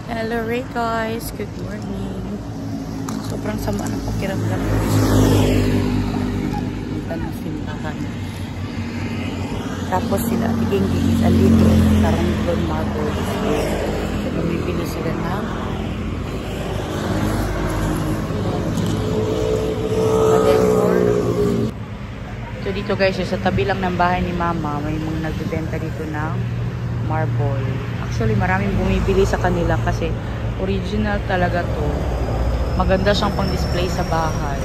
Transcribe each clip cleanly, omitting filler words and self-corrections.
Hello Ray guys, good morning. Sobrang sama ng pakiramdam ko. Punta na simbahan. Tapos sila, tiging-gigis, alito, karang gold marble. So, bumibili sila na so dito guys, sa tabi lang ng bahay ni mama, may mga nagbibenta dito ng marble. Actually, maraming bumibili sa kanila kasi original talaga to. Maganda siyang pang-display sa bahay.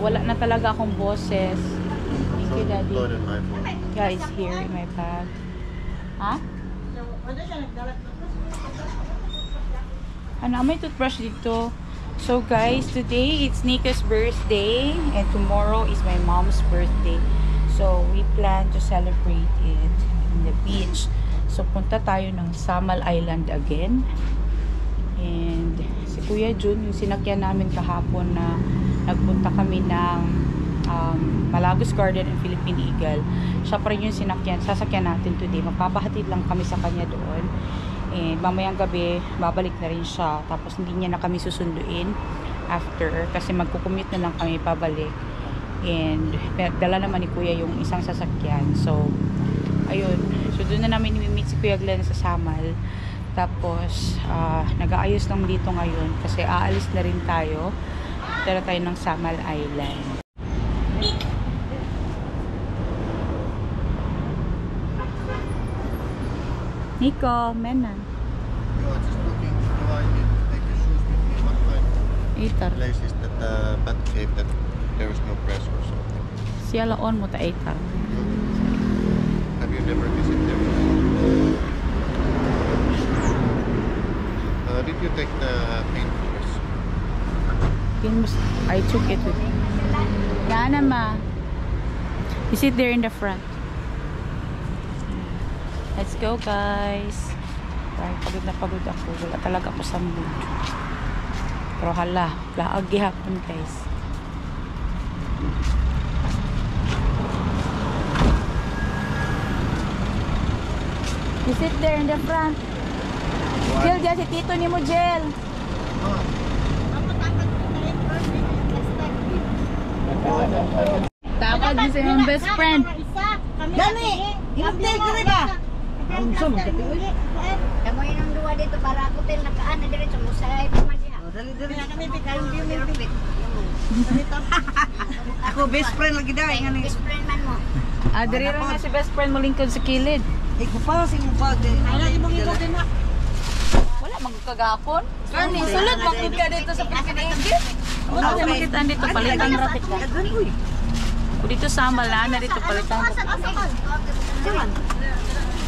Wala na talaga akong boses. Thank you, Daddy. Yeah, it's here in my bag. Ha? Ano, may toothbrush dito. So guys, today it's Nika's birthday and tomorrow is my mom's birthday. So we plan to celebrate it in the beach. So punta tayo ng Samal Island again. And si Kuya Jun, yung sinakyan namin kahapon na nagpunta kami ng Malagos Garden and Philippine Eagle. Siya pa rin yung sasakyan natin today. Magpapahatid lang kami sa kanya doon. And mamayang gabi, babalik na rin siya. Tapos hindi niya na kami susunduin after. Kasi magkukumute na lang kami pabalik. And dala naman ni Kuya yung isang sasakyan. So, ayun. So, doon na namin i-meet si Kuya Glenn sa Samal. Tapos, nag-aayos lang dito ngayon. Kasi aalis na rin tayo. Tara tayo ng Samal Island. Nico, Mena. You are just looking to I need to take your shoes with me. What kind of place is that bad cave that there is no press or something? Siya laon mo ta Eitar. Have you never visited there? Did you take the paintbrushes? I took it with me. Yana ma. You sit there in the front. Let's go guys. Dahil pagod na pagod ako. Wala talaga ako sa mood. Pero hala, laag gihapon guys. You sit there in the front. Jel, dyan si Tito ni mo, Jel. Dapat din sa yung best friend. Dani! Ilaptay ko rin ba? Kamu yung dua dito para ako til nakaan na diretso mo sa pamadiha. Dali na kami bigay yung ako best friend lagi dai ngani. Best friend man mo. Diri ra nga si best friend mo lingkod sa kilid. Iko pa sing bag din. Wala imong ikaw din na. Wala magkagapon. Kani sulod magud ka dito sa Pilipinas. Wala ka makita dito palitan ra pit. O dito sa Mala na dito palitan.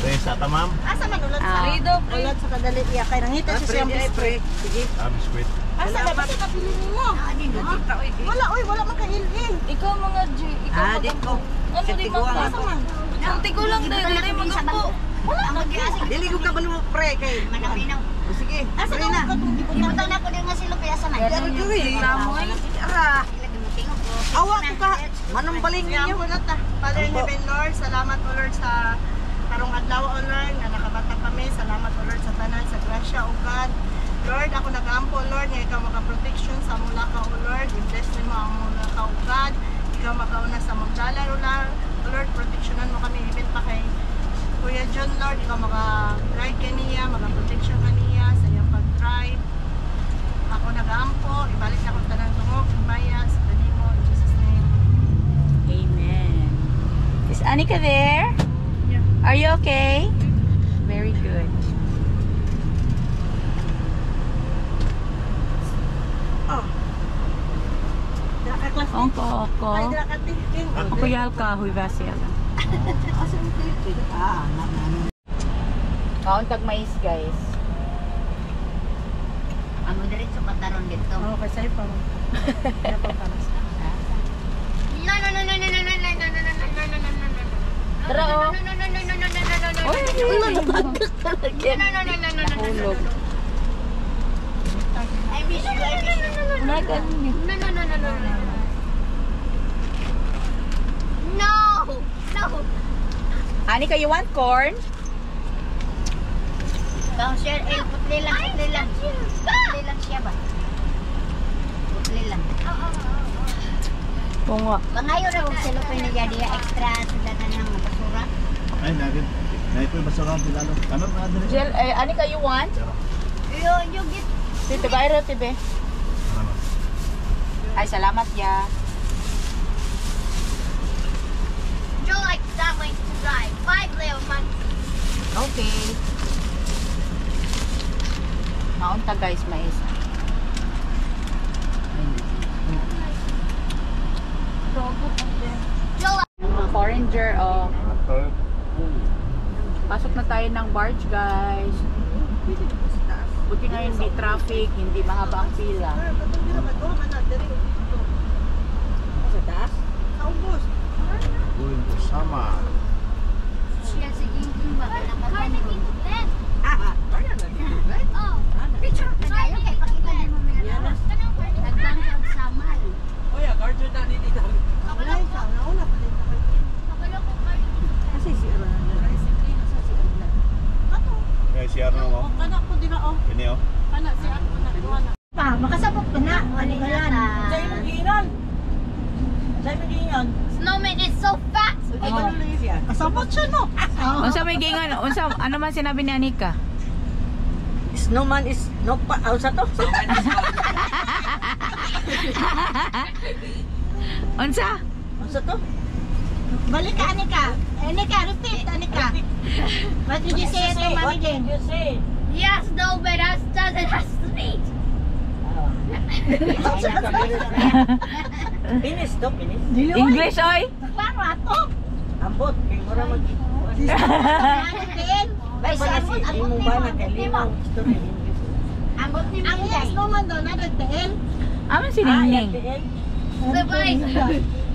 Sa tamam? Asa man ulat sa rido, ulat sa kadali iya kay nangita siya siyang spray. Sige. Biscuit. Asa ba ba ka pili mo? Wala wala man ka il-il. Ikaw mga G, ikaw Dito. ano di mo ka? Ang tigo lang dahil dili mo po. Wala ang giasig. Dili ko ka balo pre kay. Manaminaw. Sige. Asa Pre na. ka gibutan ako din nga silo kaya sa man. Pero diri. Ara. Awa ko ka. Manong baling ninyo. Father in heaven, Lord, salamat o Lord sa karong adlaw o Lord nga nakabata kami. Salamat o Lord sa tanan sa grasya o God. Lord, ako nag-ampo Lord nga ikaw maka-protection sa mula ka o Lord. I-bless mo ang mula ka o God. Ikaw makauna sa magdala o Lord. Protectionan mo kami even pa kay Kuya John Lord. Ikaw maka-guide ka niya, maka-protection ka niya sa iyang pag-drive. Ako nag-ampo. Ibalik na akong tanan tungog. Ibaya sa kanimo. In Jesus' name. Amen. Is Anika there? Yeah. Are you okay? Very good. ako. Ay, dira ka tingting. Ako yal kahoy basi ala. Kauntag mais guys. Ang diretso pataron dito. Oh, kasi pa. No. Tara oh. Oy, hulog. I miss you. Unagan niyo. No. Anika, you want corn? Kau share putli lang. Putli lang siya ba? Putli lang. Bunga. Bangayo ra og cellophane niya dia extra sudanan ng basura. Ay, nagin. Naito yung basura ang pilalo. Ano na din? Jill, Anika, you want? You get Tite, bayro, tibe. Ay, salamat ya. Joe like that way to drive. 5 little monkeys. Okay. Maunta guys, mais. Joe Foreigner, oh. Pasok na tayo ng barge guys. Buti nga hindi traffic, hindi mahaba ang pila. Sa taas? Sa ubos. Going to Sama. siya sige yung ba nakatang. Ah, Picture ka tayo kay pakita mo mga nagbangkag sa mal. wala ikaw. Nauna pa din ako. Kasi si Aran. Si Aran. Kato. Ngay siya ano mo? Kana ko din ako. Ini oh. Kana si Aran ko nakuha na. Pa, makasabot ka na. Ano yan? Sa imong giinan. Sa imong giinan. Snowman is so fat. Ay, ganun lang siya. Kasabot siya, no? Unsa may gingan? Unsa ano man sinabi ni Anika? Snowman is no pa. Sa to? Unsa? Sa to? Balik ka, Anika. Anika, repeat, Anika. What did you say to Mami Jane? What did you say? Yes, no, but that doesn't have sweet. Finish to, finish. English oy. Paano ato? Ambot, kay mura mag... Bay, Wala si imong ba na kay limaw. Gusto rin English. Ambot ni Ang yes, Minday. naman doon, nagdeel. Aman si Ningning. Sabay.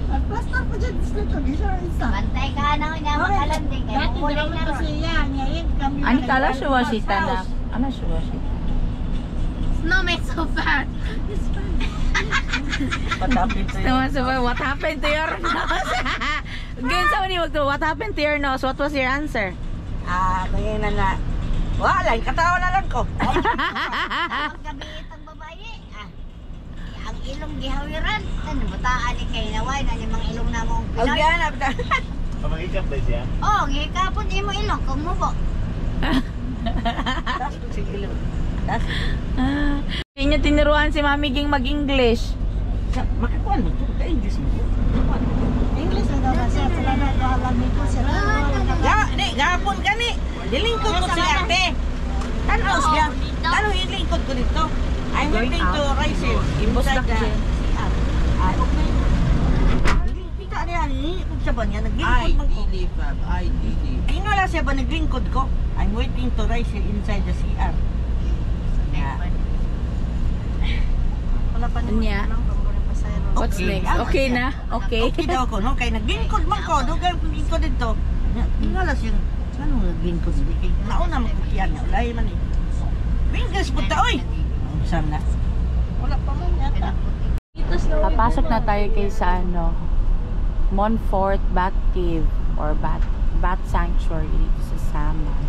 Ang plaster pa dyan, gusto ito, di siya isa. Bantay ka na niya makalanding. Kaya Dati kulay dalawa na ko ron. siya, ngayon kami... Ani kala suwa si Tanak. Ano suwa si? Snowman so fat. Patapin to Naman suwa, what happened to your nose? Ganyan sa mani magto, what happened to your nose? What was your answer? Ngayon na. Wala, katawa na lang ko. Paggabi itong babae. Ang ilong gihawiran. Ano, bataan ni kay naway na yung mga ilong na mong Ang Pinoy. ganap na. Pamangikap ba siya? Oh, ngikapon imo ilong kung mubo. Sige lang. Hindi niya tinuruan si Mami Ging mag-English. Makakuan mo ito, ka-English mo. English na daw kasi sila na kahalang nito sila. Gapon ka ni. Dilingkod ko si ate. Ano siya? Ano ilingkod ko dito? I'm waiting to rise it. Imbos na kasi. Okay. Kita niya ni, kung siya ba niya, naglingkod man ko. Ingala siya ba naglingkod ko? I'm waiting to rise it inside the CR. Wala pa Nya. What's next? Okay na? Okay. Okay daw ko, no? Kaya naglingkod man ko. Dugang lingkod dito. Ingala siya. Ano naglingkod? Nauna magkukiyan niya. Ulay man eh. Fingers puta, oy! Saan na? Wala pa man yata. Papasok na tayo kay sa ano, Montfort Bat Cave or Bat Sanctuary dito sa Samal.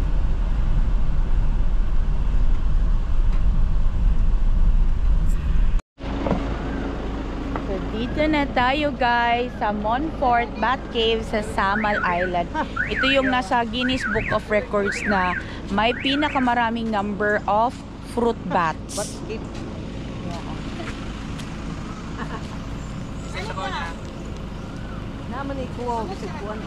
So dito na tayo guys sa Montfort Bat Cave sa Samal Island. Ito yung nasa Guinness Book of Records na may pinakamaraming number of fruit bats. Naman ikuha ko sa kuwan.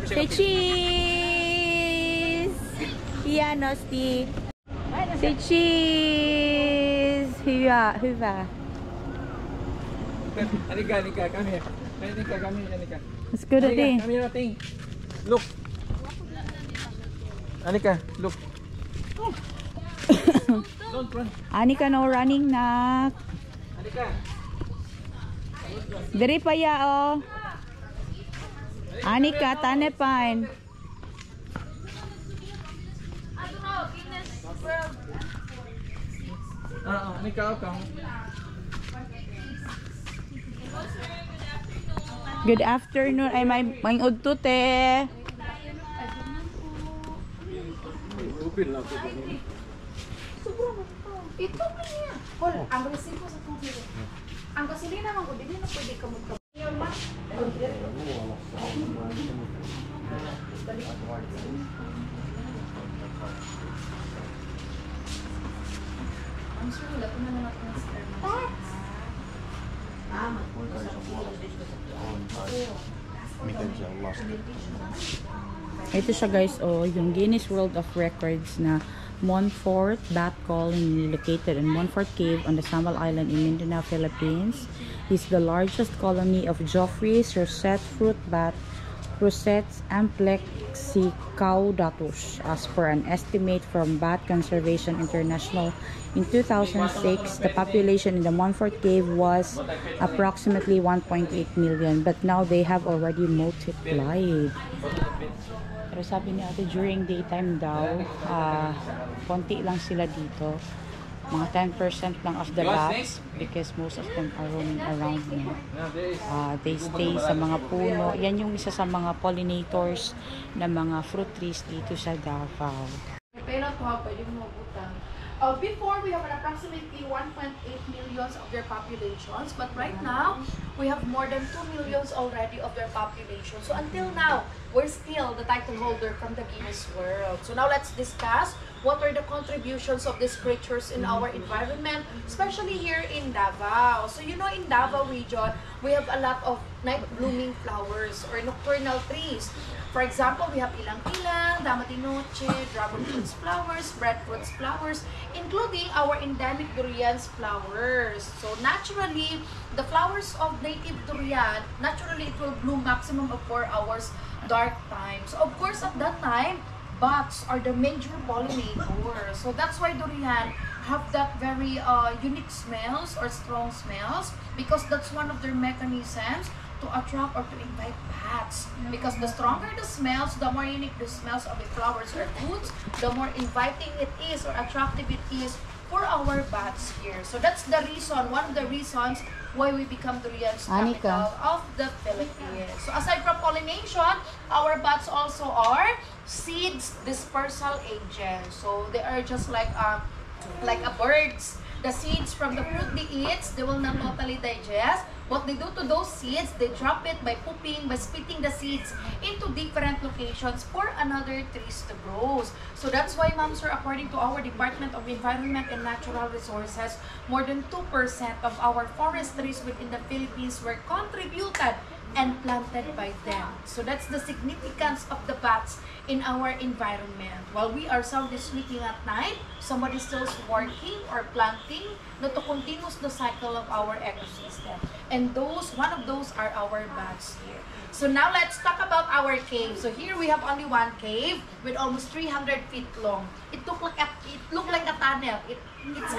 Say cheese! Yan, Nosti. Say cheese! is Huva. Anika, come here. Anika. It's good at it. Come here, Ting. Look. Anika, look. Don't run. Anika, no running na. Anika. Diri pa ya, oh. Anika, tanepan. Anika, come. Good afternoon. Ay, may udto, te. Open lang. Ito pa niya. Hol, ang resibo sa tubig. Ang gasolina naman ko, hindi na pwede ka magkabit. I'm sure wala ko na naman ang sperma. Ito siya guys, oh, yung Guinness World of Records na Montfort Bat Colony located in Montfort Cave on the Samal Island in Mindanao, Philippines is the largest colony of Geoffroy's rosette fruit bat, Rosettes amplexicaudatus, as per an estimate from Bat Conservation International. In 2006, the population in the Montfort Cave was approximately 1.8 million, but now they have already multiplied. Pero sabi ni ate, during daytime daw, konti lang sila dito. Mga 10% lang of the bats because most of them are roaming around now. They stay sa mga puno. Yan yung isa sa mga pollinators na mga fruit trees dito sa Davao. Pero ito ha, pwede mo butang. Before, we have an approximately 1.8 millions of their populations, but right now, we have more than 2 millions already of their population. So until now, we're still the title holder from the Guinness World. So now let's discuss what are the contributions of these creatures in our environment, especially here in Davao. So you know, in Davao region, we have a lot of night blooming flowers or nocturnal trees. For example, we have ilang-ilang, dama de noche, dragon fruits flowers, breadfruits flowers, including our endemic durians flowers. So naturally, the flowers of native durian, naturally it will bloom maximum of 4 hours dark time. So of course, at that time, bats are the major pollinators. So that's why durian have that very unique smells or strong smells, because that's one of their mechanisms to attract or to invite bats. Because the stronger the smells, the more unique the smells of the flowers or fruits, the more inviting it is or attractive it is for our bats here. So that's the reason, one of the reasons why we become durian's capital of the Philippines. So aside from pollination, our bats also are seeds dispersal agents. So they are just like a birds. The seeds from the fruit they eat, they will not totally digest. What they do to those seeds, they drop it by pooping, by spitting the seeds into different locations for another trees to grow. So that's why, ma'am sir, according to our Department of Environment and Natural Resources, more than 2% of our forest trees within the Philippines were contributed and planted by them. So that's the significance of the bats in our environment. While we are soundly sleeping at night, somebody still is working or planting to continue the cycle of our ecosystem. And one of those are our bats here. So now let's talk about our cave. So here we have only one cave with almost 300 feet long. It looked like a tunnel. It's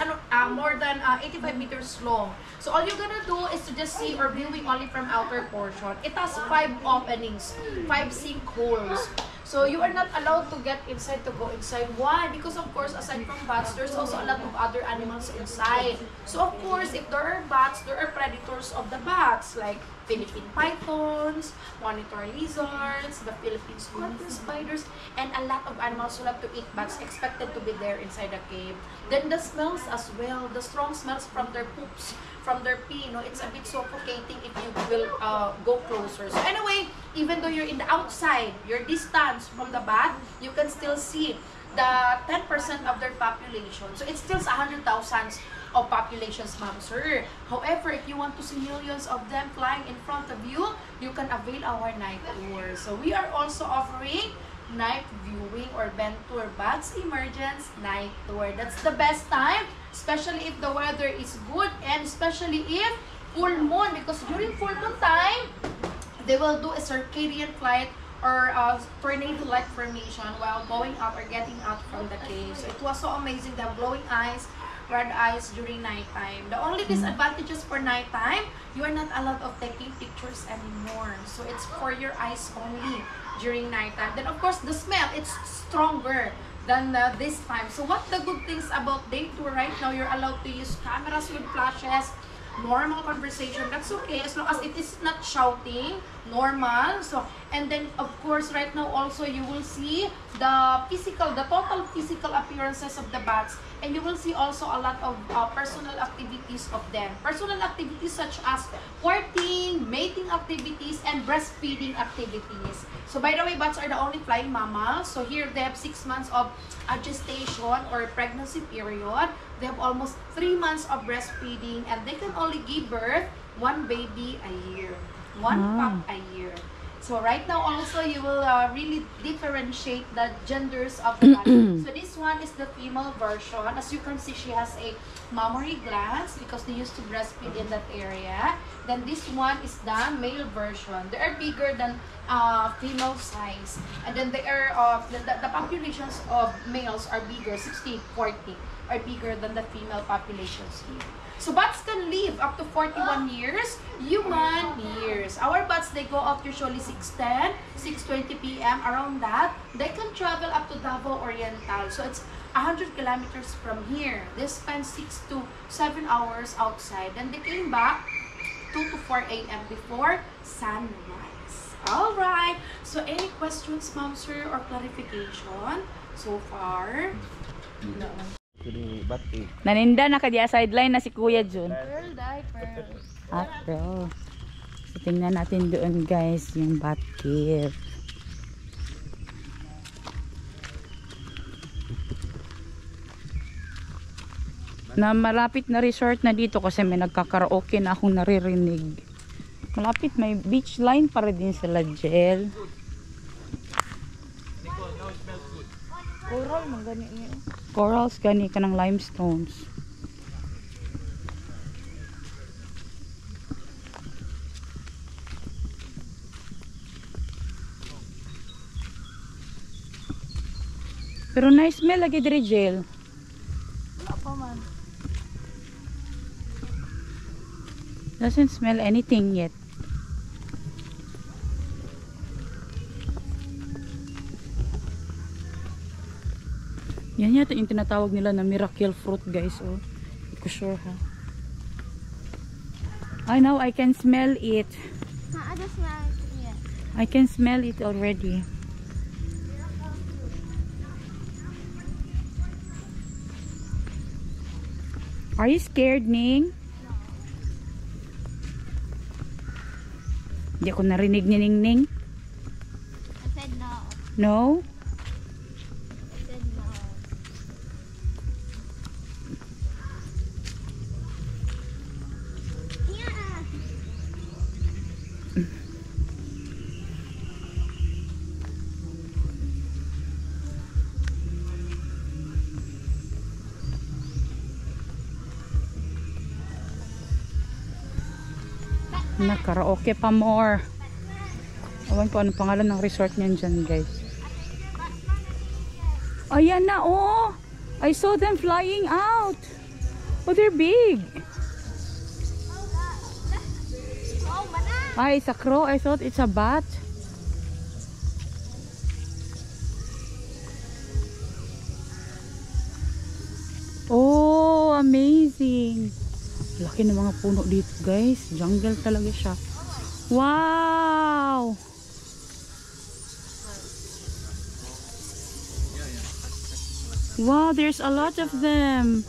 more than 85 meters long. So all you're gonna do is to just see or viewing only from outer portion. It has 5 openings, 5 sinkholes. So you are not allowed to get inside, to go inside. Why? Because of course, aside from bats, there's also a lot of other animals inside. So of course, if there are bats, there are predators of the bats, like Philippine pythons, monitor lizards, the Philippine scorpion spiders, and a lot of animals who love to eat bats expected to be there inside the cave. Then the smells as well, the strong smells from their poops, from their pee, it's a bit suffocating if you will go closer. So anyway, even though you're in the outside, your distance from the bat, you can still see the 10% of their population. So it's still 100,000 of populations, ma'am sir. However, if you want to see millions of them flying in front of you, you can avail our night tour. So we are also offering night viewing or Venture Bats Emergence night tour. That's the best time, especially if the weather is good and especially if full moon, because during full moon time, they will do a circadian flight or tornado light formation while going out or getting out from the cave. So it was so amazing. They have glowing eyes, red eyes during nighttime. The only disadvantages for nighttime, you are not allowed of taking pictures anymore. So it's for your eyes only during nighttime. Then of course the smell, it's stronger than this time. So what the good things about day tour right now, you're allowed to use cameras with flashes, normal conversation, that's okay as long as it is not shouting, normal. So, and then of course right now also you will see the total physical appearances of the bats, and you will see also a lot of personal activities of them. Personal activities such as courting, mating activities, and breastfeeding activities. So by the way, bats are the only flying mammals. So here they have 6 months of gestation or pregnancy period. They have almost 3 months of breastfeeding, and they can only give birth 1 baby a year, 1 pup a year. So right now also you will really differentiate the genders of the bats. So this one is the female version. As you can see, she has a mammary glands because they used to breastfeed in that area. Then this one is the male version. They are bigger than female size, and then they are the populations of males are bigger, 60-40 are bigger than the female populations here. So bats can live up to 41 years, human years. Our bats, they go up usually 6:10, 6:20 p.m. around that. They can travel up to Davao Oriental. So it's 100 kilometers from here. They spend 6 to 7 hours outside. Then they came back 2 to 4 a.m. before sunrise. Alright. So any questions, ma'am, sir, or clarification so far? No. Naninda na kaya sideline na si Kuya Jun. Pearl diaper. Pearl. So tingnan natin doon guys yung bat cave. Na malapit na resort na dito kasi may nagkakaraoke na akong naririnig. Malapit, may beach line para din sila, Jel. Coral, magani niyo. Corals gani ka ng limestones. Pero nice smell lagi diri, Jel. Wala pa man. Doesn't smell anything yet. Yan yata yung tinatawag nila na miracle fruit, guys. Oh, hindi ko sure ha. I know, I can smell it. I can smell it already. Are you scared, Ning? Hindi ako narinig ni Ning Ning. I said no. No? I said no. Yeah. Nakaraoke pa more. Awan ko anong pangalan ng resort niyan dyan, guys. Ayan na, oh! I saw them flying out. Oh, they're big. Oh, mana. Ay, it's a crow. I thought it's a bat. Oh, amazing. Laki ng mga puno dito, guys. Jungle talaga siya. Wow! Wow, there's a lot of them.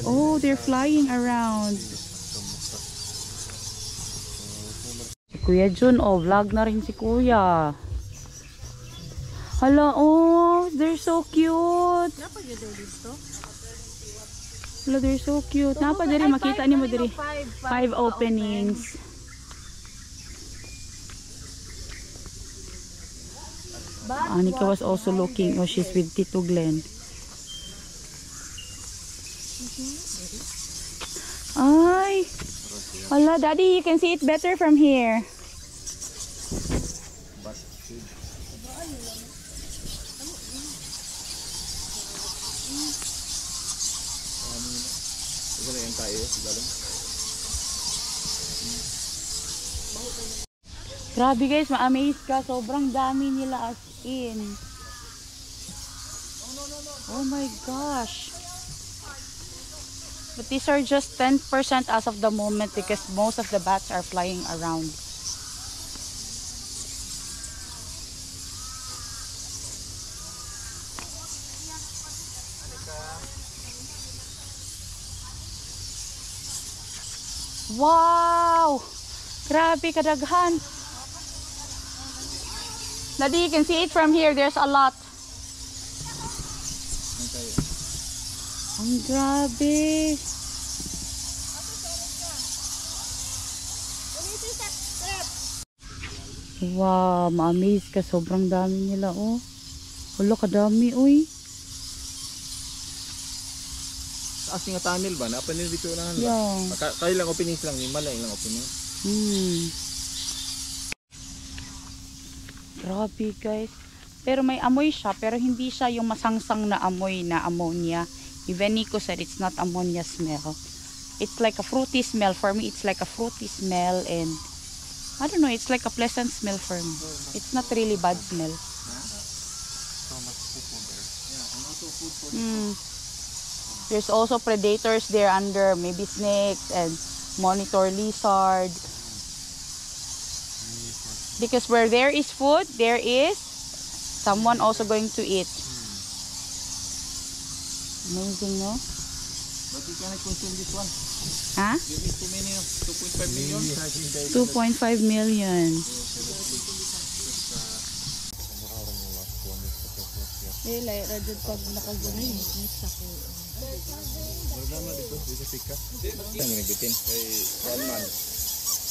Oh, they're flying around. Si Kuya Jun, oh, vlog na rin si Kuya. Hala, oh, they're so cute. Look, they're so cute. Napa diri makita ni mo diri. 5 openings. Anika was also looking. Oh, she's with Tito Glenn. Ay. Hala, Daddy, you can see it better from here. Grabe guys, ma-amaze ka. Sobrang dami nila as in. Oh my gosh. But these are just 10% as of the moment because most of the bats are flying around. Wow! Grabe kadaghan. Daddy, you can see it from here. There's a lot. Ang grabe. Wow, ma-amaze ka. Sobrang dami nila, oh. Wala, kadami, uy. Asing nga tunnel ba? Napanil dito na lang. Yeah. Kaya lang openings lang. Lima lang ilang opening. Grabe, guys. Pero may amoy siya. Pero hindi siya yung masangsang na amoy na ammonia. Even Nico said it's not ammonia smell. It's like a fruity smell. For me, it's like a fruity smell. And I don't know, it's like a pleasant smell for me. It's not really bad smell. There's also predators there under, maybe snakes and monitor lizard. Because where there is food, there is someone also going to eat. Amazing, no? But you cannot consume this one. Huh? You need too many, 2.5 million. 2.5 million. Lai radyo pag nakaganay, mix ako. Normal dito, dito sika. Ang ginabitin kay Salman.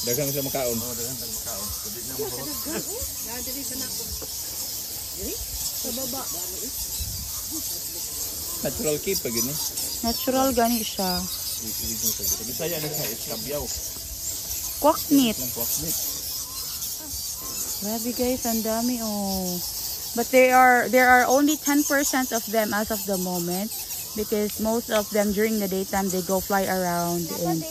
Dagang sa makaon. Oh, dagang sa makaon. Pwede na mo. Dali ka na ako. Sa baba. Natural cave pag yun eh. Natural gani siya. Bisaya na siya, it's kabyaw. Quack meat. Quack meat. Grabe guys, ang dami oh. But there are only 10% of them as of the moment because most of them during the daytime they go fly around and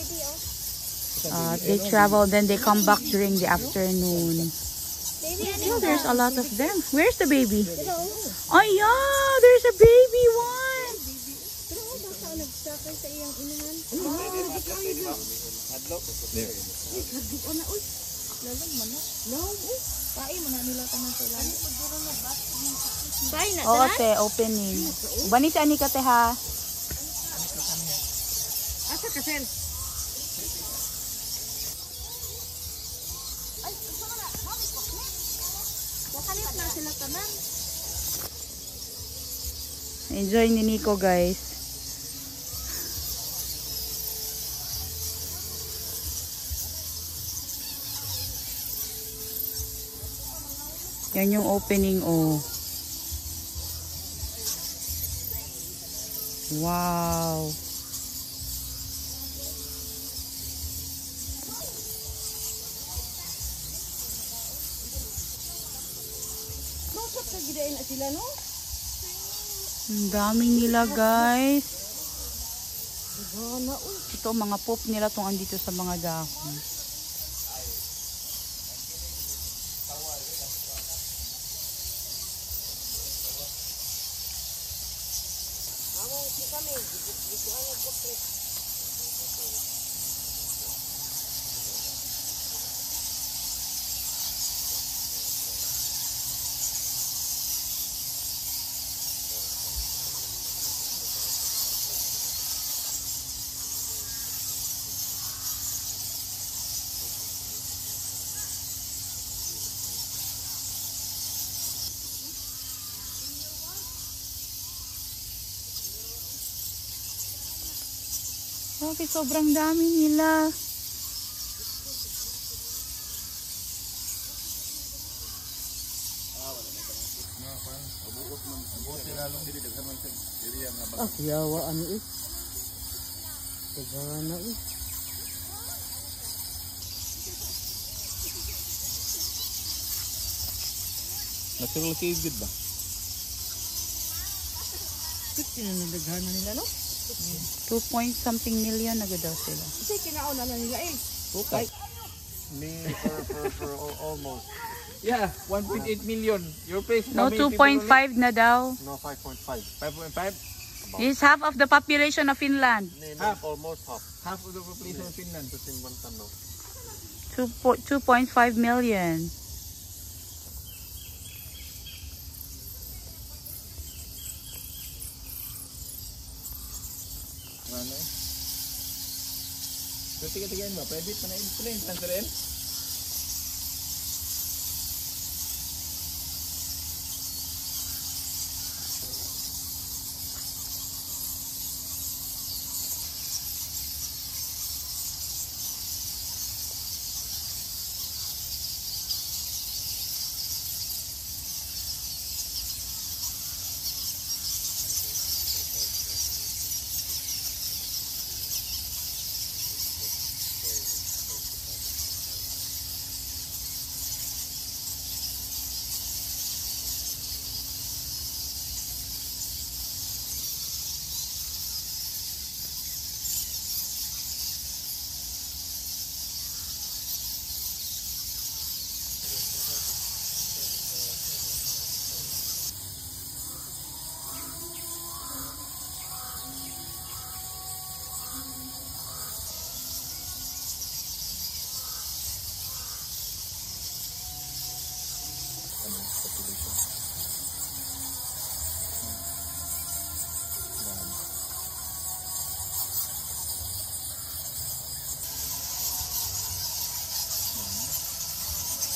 they travel, then they come back during the afternoon. Oh, there's a lot of them. Where's the baby? Oh yeah, there's a baby one. Oo, te, opening. Bani sa ani ka, te, ha? Asa ka, sir? Wakalit na sila tanan. Enjoy ni Nico, guys. Yan yung opening, oh. Wow. Bakit sa gidain na sila, no? Ang daming nila, guys. Ito, mga poop nila itong andito sa mga dahon. Bakit sobrang dami nila? Yawa ano eh. Tagana eh. Natural kigid ba? Kasi nanadaghanan nila no? 2 point something million na daw sila. Kasi kinauna na nila eh. Okay. For almost. Yeah, 1.8 million. Your place. No, 2.5 na daw. No, 5.5. 5.5? It's half of the population of Finland. Half. Almost half. Half of the population of Finland. Just in one time now. 2.5 million. Ano eh? So, tiga-tigain mo. Pwede pa na insulin. Transferin?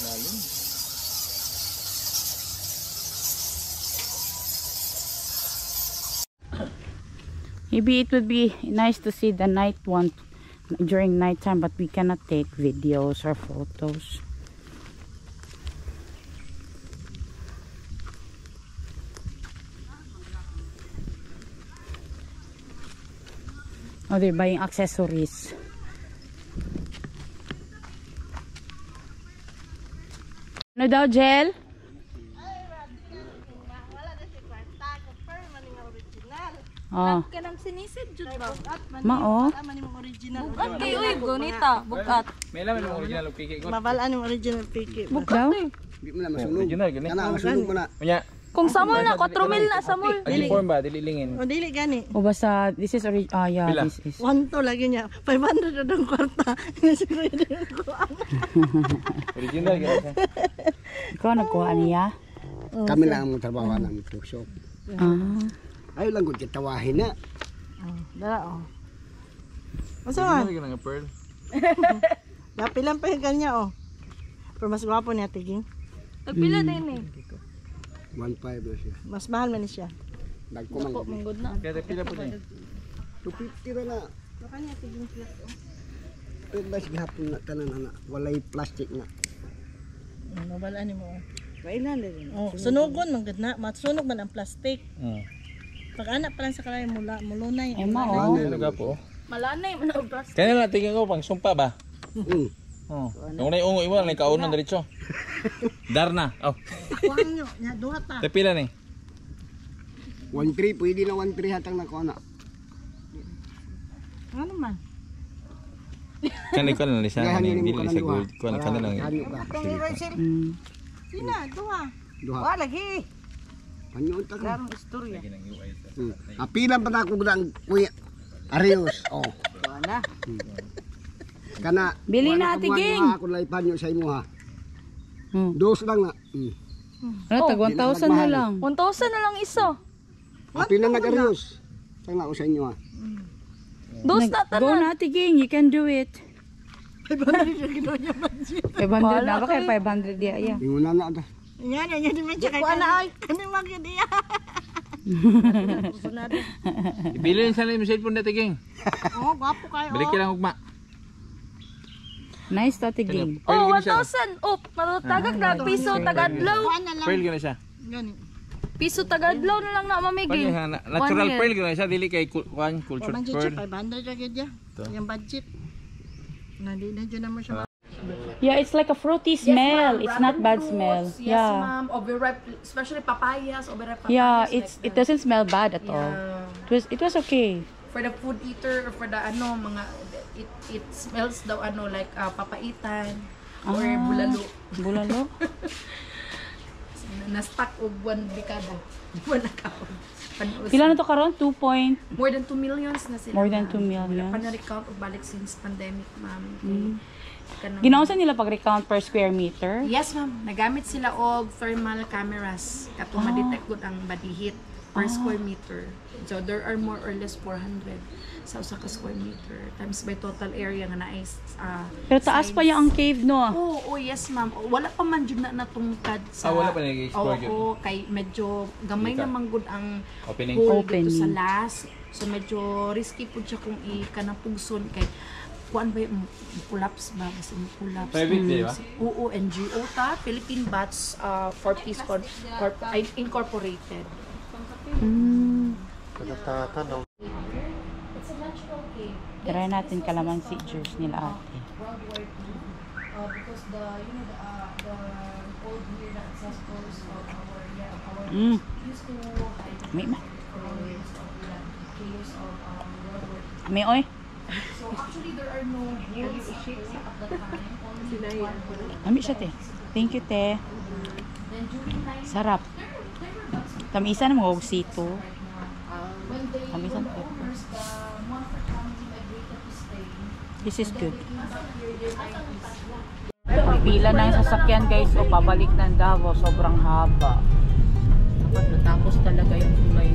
Lalim. Maybe it would be nice to see the night one during night time, but we cannot take videos or photos. Oh, they're buying accessories. Ano daw, Jel? Oh. Kanang sinisid jud ba? Mao. Tama nimong original. Bukat kayo eh, gonita. Bukat. May laman yung original of piki ko. Mabalaan yung original piki. Daw? Di mo na masunog. Original, gani. Kana masunog mo na. Kanya, Kung samol na, 4,000 na samol. agi-form ba? Dililingin. O dili gani. O basta, this is yeah, Pila? this is. 1 to lagi niya. 500 na ang kwarta. Original, gani. Ikaw nagkuha niya? Kami lang ang trabaho ng tukso. Ah. Ayaw lang kung kitawahin na. Dala oh. Masa man? Original nga pearl. Napilan pa yung kanya oh. Pero mas gwapo niya tiging. Nagpila din eh. 1.5 na siya. Mas mahal man ni siya. Nagkumang. Manggod na. Kaya pila po niya. 250 ra na. Baka niya tiging flat oh. Pero ba gihapon na tanan na walay plastic na. Mabalaan ni mo oh. Mailan din. Oh, sunugon man gud na. Masunog man ang plastic. Pag anak pa lang sa kalay mulunay. Ay, mao. Ano ka po? Malanay man ang plastic. Kaya na tingin ko pang sumpa ba? Oh. Yung na yung iwan lang kaunon diretso. Darna. Oh. Kuhan nyo. Nya duha ta. Pila ni? 1.3 pwede na 1.3 hatang na ko na. Ano man? Kan ikaw lang lisa Gahan ni yun mo dili ka sa ng duha. gold kuan kan lang. Hanyo ka. Sina, duha. Duha. Wa lagi. Hanyo ta ka. Karong istorya. Apilan pa na ako ang kuya. Arios. Oh. Wala. Kana. Bili na, Ate Ging. Ako lay panyo sa imo ha. Hmm. Dos lang na. Ano, tag 1,000 na lang. 1,000 na lang isa. Apilan nag-arios. Tanga ko sa inyo ha. Dos na Go tanan. na, Ate Ging. You can do it. 500 siya ginawa niya budget. 500 na ba kay 500 diya. Yeah. Inguna na ta. Yan, yan, yan. Di ba siya kay na ay. Kani magyan iya. Ibilin sa yung cellphone na tiging. Oh, gwapo kayo. Balik ka lang ugma. Nice to tiging. Oh, Pearl gina siya. 1,000. Oh, marutagag na piso tagadlaw. Kuhaan na lang. Pearl gina siya. Ganun. Piso tagadlaw na lang na mamigay. Natural 1 year. pearl gina siya, dili kay kuan cultured Budget pearl. siya, 500 agad ya. Yung budget. Nandi na dyan naman siya. Yeah, it's like a fruity smell. It's not bad smell. Yes, Yeah. ma'am. Overripe, especially papayas, overripe papayas. Yeah, like it doesn't smell bad at all. Yeah. It was okay. For the food eater or for the ano mga it smells daw ano like papaitan or bulalo. Bulalo. Na-stuck og 1 dekada. Wala ka. Pila na to karon? 2 point More than 2 millions na sila. more than 2 ma'am. million. Wala pa na-recount og balik since pandemic, ma'am. Ginaunsa nila pag recount per square meter? Yes, ma'am. Nagamit sila og thermal cameras kato ma-detect gud ang body heat per square meter. So there are more or less 400 sa usa ka square meter times by total area nga naay Pero taas pa yung ang cave, no? Oh, yes, ma'am. Wala pa man jud na natungkad sa wala pa nag-explore yun. Oo, kay medyo gamay Dika. naman gud ang Opening. hole Opening. dito sa last. So medyo risky pud siya kung i-kanang pugson kay kuan ba yung collapse ba kasi collapse. Private di ba? Oo, NGO ta, Philippine Bats for Peace Incorporated. Tanaw. It's a natural cave. Try natin kalamansi juice nila ate. World War II. Because the old year ancestors of our used to hide May ma. chaos of World War II. May oy. So actually there are no holes at the time. Only one hole. Ami siya te. Thank you te. Then during 19 Sarap. Tamisa na mga sito. when they Kamisan when the pepper. owners, the Montfort family migrated to Spain, This is good. came back here their 90s. Pila ng sasakyan guys o pabalik ng Davao. Sobrang haba. Tapos talaga yung kulay